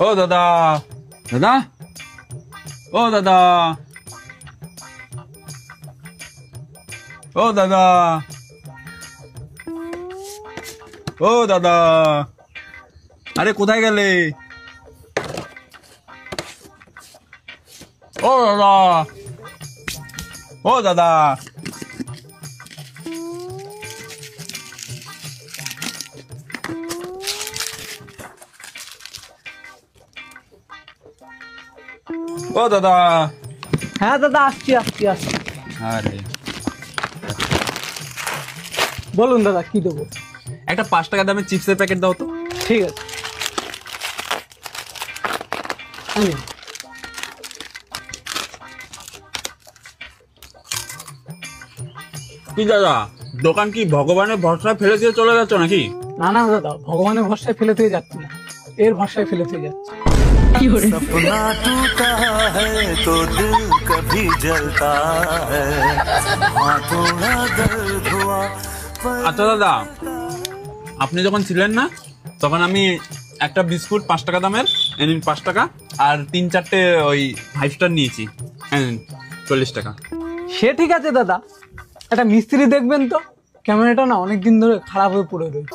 ও দাদা, দাদা, ও দাদা, ও দাদা, ও দাদা, আরে কোথায় গেলে? ও দাদা, ও দাদা, ও দাদা। হ্যাঁ দাদা, আসছি আসছি আসছি। আরে বলুন দাদা, কি দেবো? একটা 5 টাকা দামের চিপসের প্যাকেট দাও তো। ঠিক আছে। কি দাদা, দোকান কি ভগবানের ভরসায় ফেলে দিয়ে চলে যাচ্ছ নাকি? না না দাদা, ভগবানের ভরসায় ফেলে দিয়ে যাচ্ছি না, এর ভরসায় ফেলে দিয়ে যাচ্ছি। सपना टूटा है तो दिल कभी जलता है, हाँ थोड़ा दर्द हुआ। আচ্ছা দাদা, আপনি যখন ছিলেন না তখন আমি একটা বিস্কুট 5 টাকা দামের এনেন 5 টাকা, আর 3-4টে ওই 5 স্টার নিয়েছি, এনেন 40 টাকা। সে ঠিক আছে দাদা, একটা মিস্ত্রি দেখবেন তো, ক্যামেরাটা না অনেকদিন ধরে খারাপ হয়ে পড়ে রয়েছে।